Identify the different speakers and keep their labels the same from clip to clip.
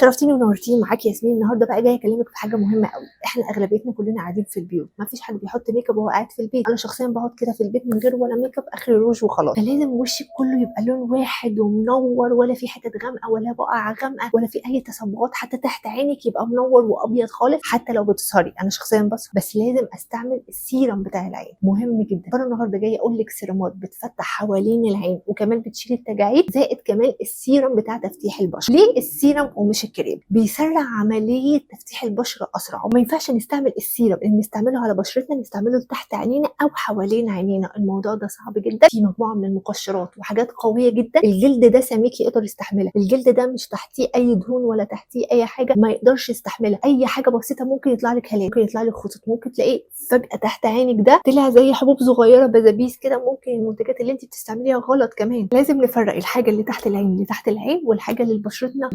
Speaker 1: شرفتيني ونورتيني معاكي ياسمين. النهارده بقى جايه اكلمك في حاجه مهمه قوي. احنا اغلبيتنا كلنا قاعدين في البيوت، ما فيش حد بيحط ميك اب وهو قاعد في البيت. انا شخصيا بقعد كده في البيت من غير ولا ميك اب، اخر روج وخلاص. فلازم وشك كله يبقى لون واحد ومنور، ولا في حتت غامقه ولا بقع غامقه ولا في اي تصبغات، حتى تحت عينك يبقى منور وابيض خالص. حتى لو بتسهري، انا شخصيا بسهر بس لازم استعمل السيرم بتاع العين، مهم جدا. فانا النهارده جايه اقول لك سيرامات بتفتح حوالين العين وكمان بتشيل التجاعيد، زائد كمان السيرم بتاع تفتيح البشره. ليه السيرم ومش الكريم؟ بيسرع عمليه تفتيح البشره اسرع. وما ينفعش نستعمل السيرم اللي نستعمله على بشرتنا نستعمله تحت عينينا او حوالين عينينا، الموضوع ده صعب جدا. في مجموعه من المقشرات وحاجات قويه جدا الجلد ده سميك يقدر يستحملها. الجلد ده مش تحتيه اي دهون ولا تحتيه اي حاجه ما يقدرش يستحملها. اي حاجه بسيطه ممكن يطلع لك هلال، ممكن يطلع لك خطوط، ممكن تلاقيه فجاه تحت عينك ده طلع زي حبوب صغيره بزابيس كده. ممكن المنتجات اللي انت بتستعمليها غلط كمان. لازم نفرق الحاجه اللي تحت العين اللي تحت العين والحاجه اللي بشرتنا.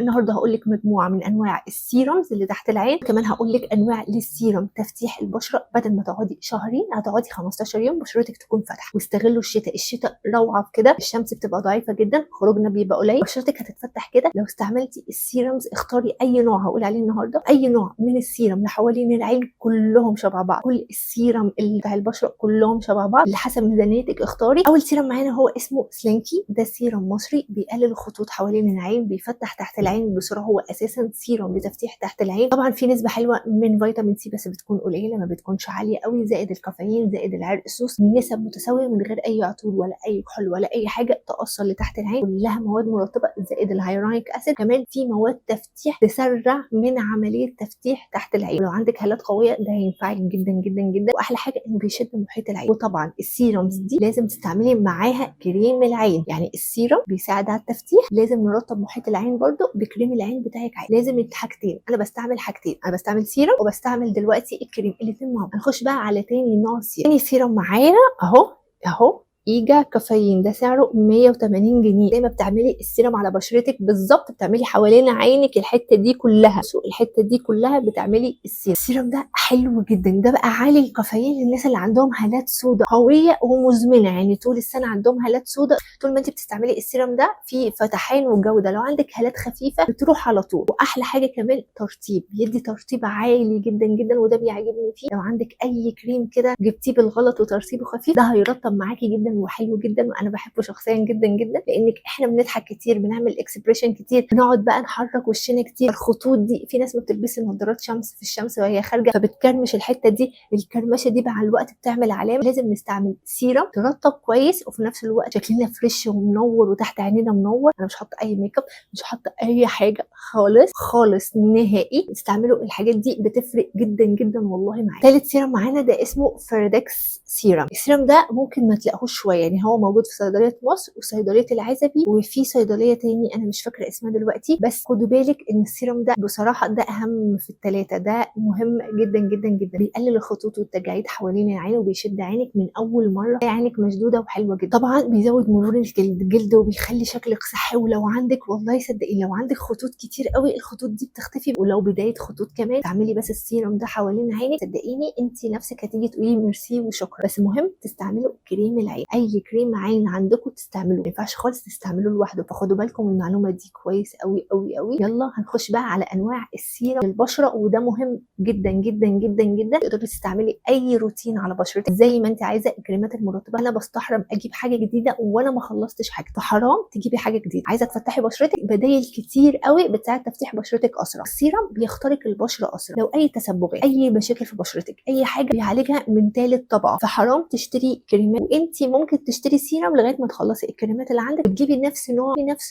Speaker 1: النهارده هقول لك مجموعه من انواع السيرمز اللي تحت العين، كمان هقول لك انواع للسيرم تفتيح البشره. بدل ما تقعدي شهرين هتقعدي 15 يوم بشرتك تكون فاتحه. واستغلوا الشتاء روعه في كده، الشمس بتبقى ضعيفه جدا، خروجنا بيبقى قليل، بشرتك هتتفتح كده لو استعملتي السيرمز. اختاري اي نوع هقول عليه النهارده، اي نوع من السيرم لحوالين العين، كلهم شبه بعض. كل السيرم اللي بتاع البشره كلهم شبه بعض، اللي حسب ميزانيتك اختاري. اول سيرم معانا هو اسمه سلينكي، ده سيرم مصري بيقلل الخطوط حوالين العين، بيفتح تحت العين بسرعه. هو اساسا سيرم لتفتيح تحت العين. طبعا في نسبه حلوه من فيتامين سي بس بتكون قليله، ما بتكونش عاليه قوي، زائد الكافيين زائد العرق السوس، نسب متساويه من غير اي عطول ولا اي كحول ولا اي حاجه تاثر لتحت العين. كلها مواد مرطبه زائد الهيالورونيك اسيد. كمان في مواد تفتيح تسرع من عمليه تفتيح تحت العين. لو عندك هالات قويه ده هينفعك جدا جدا جدا. واحلى حاجه انه بيشد محيط العين. وطبعا السيرمز دي لازم تستعملي معاها كريم العين، يعني السيرم بيساعد على التفتيح، لازم نرطب محيط العين برضو بكريم العين بتاعك عين. لازم الحاجتين، انا بستعمل حاجتين، انا بستعمل سيرم وبستعمل دلوقتي الكريم، الاثنين مع بعض. هنخش بقى على تاني نوع سيرم. تاني سيرم معانا اهو ايجا كافيين، ده سعره 180 جنيه. زي ما بتعملي السيرم على بشرتك بالظبط، بتعملي حوالين عينك الحته دي كلها، الحته دي كلها بتعملي السيرم ده حلو جدا. ده بقى عالي الكافيين للناس اللي عندهم هالات سوداء قويه ومزمنه، يعني طول السنه عندهم هالات سوداء. طول ما انت بتستعملي السيرم ده في فتحان وجوده. لو عندك هالات خفيفه بتروح على طول. واحلى حاجه كمان ترطيب، بيدي ترطيب عالي جدا جدا، وده بيعجبني فيه. لو عندك اي كريم كده جبتيه بالغلط وترطيبه خفيف، ده هيرطب معاكي جدا وحلو جدا، وانا بحبه شخصيا جدا جدا. لانك احنا بنضحك كتير، بنعمل اكسبريشن كتير، بنقعد بقى نحرك وشنا كتير. الخطوط دي في ناس ما بتلبسي نظارات شمس في الشمس وهي خارجه فبتكرمش الحته دي، الكرمشه دي مع الوقت بتعمل علامه. لازم نستعمل سيرم ترطب كويس وفي نفس الوقت شكلنا فريش ومنور وتحت عينينا منور. انا مش حاطه اي ميك اب، مش حاطه اي حاجه خالص خالص نهائي. استعملوا الحاجات دي بتفرق جدا جدا والله معايا. ثالث سيرم معانا ده اسمه فيردكس سيرم. السيرم ده ممكن ما تلاقوش شويه، يعني هو موجود في صيدليه مصر وصيدليه العزبي وفي صيدليه تاني انا مش فاكره اسمها دلوقتي. بس خدوا بالك ان السيرم ده بصراحه ده اهم في الثلاثه، ده مهم جدا جدا جدا. بيقلل الخطوط والتجاعيد حوالين العين وبيشد عينك من اول مره، عينك مشدوده وحلوه جدا. طبعا بيزود مرونه الجلد وبيخلي شكلك صحي. ولو عندك والله صدقيني لو عندك خطوط كتير قوي الخطوط دي بتختفي، ولو بدايه خطوط كمان تعملي بس السيرم ده حوالين عينك صدقيني انت نفسك هتيجي تقولي ميرسي وشكرا. بس مهم تستعملوا كريم العين، اي كريم عين عندكم تستعملوه، ما ينفعش خالص تستعملوه لوحده. فخدوا بالكم من المعلومه دي كويس قوي قوي قوي. يلا هنخش بقى على انواع السيرم للبشره، وده مهم جدا جدا جدا جدا. تقدري تستعملي اي روتين على بشرتك زي ما انت عايزه. الكريمات المرطبه انا بستحرم اجيب حاجه جديده وانا ما خلصتش حاجه، فحرام تجيبي حاجه جديده. عايزه تفتحي بشرتك بدايل كتير قوي بتساعد تفتيح بشرتك اسرع. السيرم بيخترق البشره اسرع، لو اي تسبغات اي مشاكل في بشرتك اي حاجه بيعالجها من ثالث طبقه. فحرام تشتري كريمات وانت ممكن تشتري سيرم لغايه ما تخلصي الكريمات اللي عندك وتجيبي نفس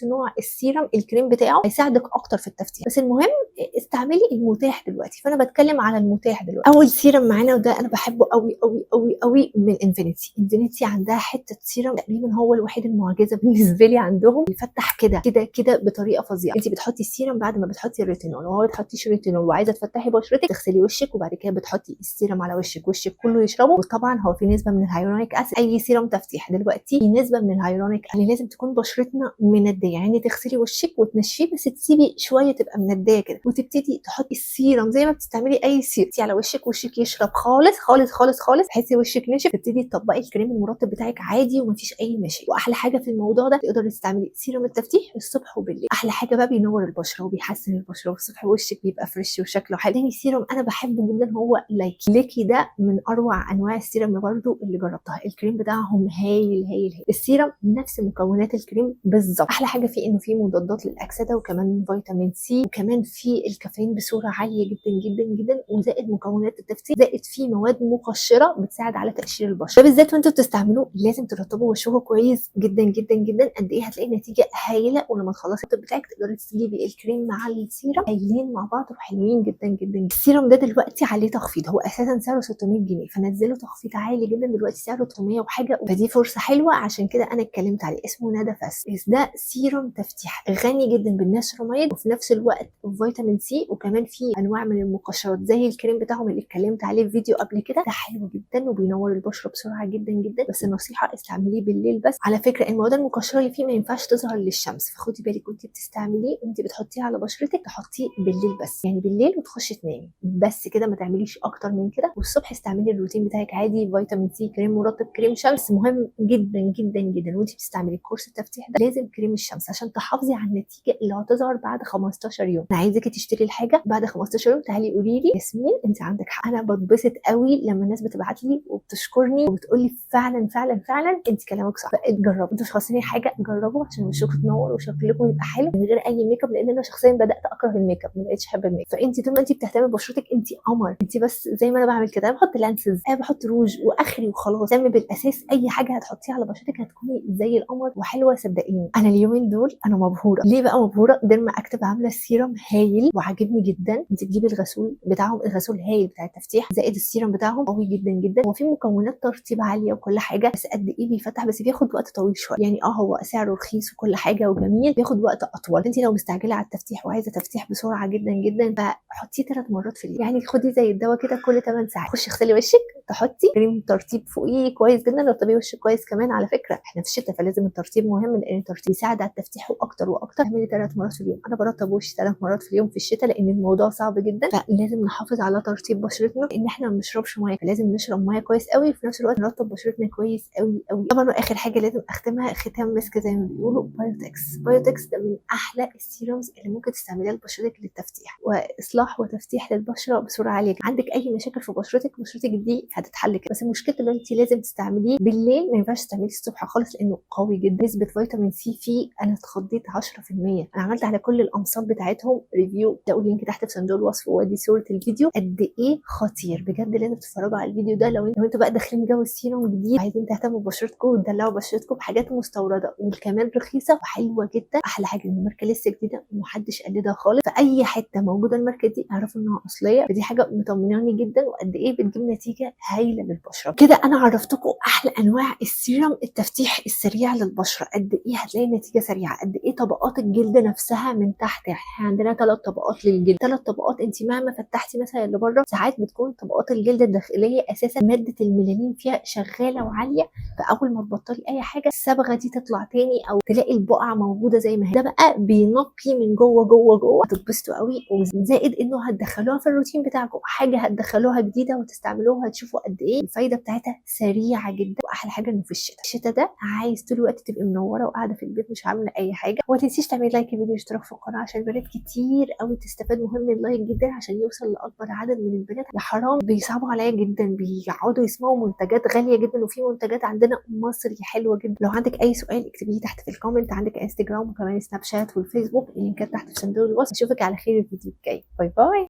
Speaker 1: نوع السيرم. الكريم بتاعه هيساعدك اكتر في التفتيح. بس المهم استعملي المتاح دلوقتي، فانا بتكلم على المتاح دلوقتي. اول سيرم معانا وده انا بحبه قوي قوي قوي قوي من انفينيتي عندها حته سيرم تقريبا هو الوحيد المعجزه بالنسبه لي عندهم، بيفتح كده كده كده بطريقه فظيعه. انت بتحطي السيرم بعد ما بتحطي الريتينول، وهو بتحطيش ريتينول وعايزه تفتحي بشرتك تغسلي وشك وبعد كده بتحطي السيرم على وشك كله يشربه. وطبعا هو في نسبه من الهيالورونيك اسيد. اي سيرم تفتيح دلوقتي في نسبه من الهيالورونيك، يعني لازم تكون بشرتنا منديه، يعني تغسلي وشك وتنشفيه بس تسيبي شويه تبقى منديه كده. وتبتدي تحطي السيرم زي ما بتستعملي اي سيرم على وشك، وشك يشرب خالص خالص خالص خالص، تحسي وشك نشف، تبتدي تطبقي الكريم المرطب بتاعك عادي ومفيش اي مشاكل. واحلى حاجه في الموضوع ده تقدري تستعملي سيرم التفتيح الصبح وبالليل. احلى حاجه بقى بينور البشره وبيحسن البشره، والصبح وشك بيبقى فريش وشكله حلو. تاني سيرم انا بحبه جدا هو لايكي ده من اروع انواع السيرم برضو اللي جربتها. الكريم بتاعهم هايل هايل هايل. السيرم نفس مكونات الكريم بالظبط. احلى حاجه فيه انه فيه مضادات للاكسده، وكمان فيتامين سي، وكمان فيه الكافيين بصوره عاليه جدا جدا جدا، وزائد مكونات التفتيح، زائد فيه مواد مقشره بتساعد على تقشير البشره. ده بالذات وانتوا بتستعملوه لازم ترطبوا وشكم كويس جدا جدا جدا. قد ايه هتلاقي نتيجه هايله. ولما تخلصي الطب بتاعك تقدري تجيبي الكريم مع السيرم هايلين مع بعض وحلوين جدا جدا. السيرم ده دلوقتي عليه تخفيض، هو اساسا سعره 600 جنيه، فنزلوا تخفيض عالي جدا دلوقتي سعره 800 وحاجه، فدي فرصه حلوه. عشان كده انا اتكلمت عليه. اسمه ندى فاس. ده سيرم تفتيح غني جدا بالنياسيراميد، وفي نفس الوقت فيتامين سي، وكمان فيه انواع من المقشرات زي الكريم بتاعهم اللي اتكلمت عليه في فيديو قبل كده. ده حلو جدا وبينور البشره بسرعه جدا جدا. بس النصيحه استعمليه بالليل بس. على فكره المواد المقشره اللي فيه ما ينفعش تظهر للشمس، فخدي بالك وانت بتستعمليه وانت بتحطيه على بشرتك تحطيه بالليل بس، يعني بالليل وتخشي تنامي بس كده، ما تعمليش اكتر من كده. والصبح استعملي الروتين بتاعك عادي، فيتامين سي، كريم مرطب، كريم شمس. مهم جدا جدا جدا وانت بتستعملي كورس التفتيح ده لازم كريم الشمس عشان تحافظي على النتيجه اللي هتظهر بعد 15 يوم. انا عايزاكي تشتري الحاجه بعد 15 يوم تعالي قولي لي ياسمين انت عندك حق. انا بتبسط قوي لما الناس بتبعت لي وبتشكرني وبتقول لي فعلا فعلا فعلا انت كلامك صح. فجربوا انتوا مش خاصين حاجه، جربوا عشان وشكم تنور وشكلكم يبقى حلو من غير اي ميك اب. لان انا شخصيا بدات اكره الميك اب، ما بقتش احب الميك اب. فانت طول ما انت بتهتمي ببشرتك انت قمر. انت بس زي ما انا بعمل كده، انا بحط لانسز، انا بحط روج واخري وخلاص. اهتمي بالاساس. اي حاجه هتحطيها على بشرتك هتكوني زي القمر وحلوه صدقيني. انا اليومين دول انا مبهوره. ليه بقى مبهوره؟ ديرما اكتف عامله السيرم هايل وعاجبني جدا. انت تجيبي الغسول بتاعهم، الغسول هايل بتاع التفتيح، زائد السيرم بتاعهم قوي جدا جدا. هو فيه مكونات ترطيب عاليه وكل حاجه، بس قد ايه بيفتح، بس بياخد وقت طويل شويه. يعني هو سعره رخيص وكل حاجه وجميل، بياخد وقت اطول. انت لو مستعجله على التفتيح وعايزه تفتيح بسرعه جدا جدا فحطيه 3 مرات في اليوم. يعني خدي زي الدواء كده كل 8 ساعات. خشي اغسلي وشك، تحطي كريم ترطيب فوقيه كويس جدا، رطبي وشك كويس كمان. على فكره احنا في الشتاء فلازم الترطيب مهم، لان الترطيب بيساعد على التفتيح واكتر واكتر. اعملي 3 مرات في اليوم. انا برطب وشي 3 مرات في اليوم في الشتاء لان الموضوع صعب جدا، فلازم نحافظ على ترطيب بشرتنا. لان احنا ما بنشربش ميه، فلازم نشرب ميه كويس قوي، وفي نفس الوقت نرطب بشرتنا كويس قوي قوي. طبعا واخر حاجه لازم اختمها ختام مسك زي ما بيقولوا، بايوتكس. بايوتكس ده من احلى السيرومز اللي ممكن تستعمليها لبشرتك للتفتيح واصلاح وتفتيح للبشره بسرعه عاليه. عندك اي مشاكل في بشرتك دي هتتحل كده. بس المشكله اللي انت لازم تستعمليه بالليل، ما ينفعش تستعمليه الصبح خالص لانه قوي جدا. نسبه فيتامين سي فيه انا اتخضيت 10%. انا عملت على كل الامصال بتاعتهم ريفيو، ده اللينك تحت في صندوق الوصف وادي صوره الفيديو. قد ايه خطير بجد، لازم تتفرجوا على الفيديو ده لو انتوا بقى داخلين جو السيروم جديد عايزين تهتموا ببشرتكم وتدلعوا بشرتكم بحاجات مستورده وكمان رخيصه وحلوه جدا. احلى حاجه ان الماركه لسه جديده ومحدش قلدها خالص، في اي حته موجوده الماركه دي اعرفوا انها اصليه، فدي حاجه مطمناني جدا. وقد ايه بتجيب نتيجه هايله للبشره. كده انا عرفتكم احلى انواع السيروم التفتيح السريع للبشره. قد ايه هتلاقي النتيجه سريعه، قد ايه طبقات الجلد نفسها من تحت. احنا عندنا 3 طبقات للجلد، 3 طبقات. انت مهما فتحتي مثلا اللي بره ساعات بتكون طبقات الجلد الداخليه اساسا ماده الميلانين فيها شغاله وعاليه، فاول ما تبطلي اي حاجه الصبغه دي تطلع تاني او تلاقي البقع موجوده زي ما هي. ده بقى بينقي من جوه جوه جوه، هتتبسطوا قوي. وزائد انه هتدخلوها في الروتين بتاعكم، حاجه هتدخلوها جديده وتستعملوها هتشوفوا قد ايه الفايده بتاعتها سريعه جدا. واحلى حاجه انه في الشتاء ده عايز طول الوقت تبقي منوره وقاعده في البيت مش عامله اي حاجه. وما تنسيش تعملي لايك الفيديو واشتراك في القناه عشان بنات كتير قوي تستفاد. مهم اللايك جدا عشان يوصل لاكبر عدد من البنات. يا حرام بيصعبوا عليا جدا، بيقعدوا يسمعوا منتجات غاليه جدا، وفي منتجات عندنا مصري حلوه جدا. لو عندك اي سؤال اكتبيه تحت في الكومنت. عندك انستجرام وكمان سناب شات والفيسبوك، اللينكات تحت في صندوق الوصف. اشوفك على خير الفيديو الجاي. باي باي.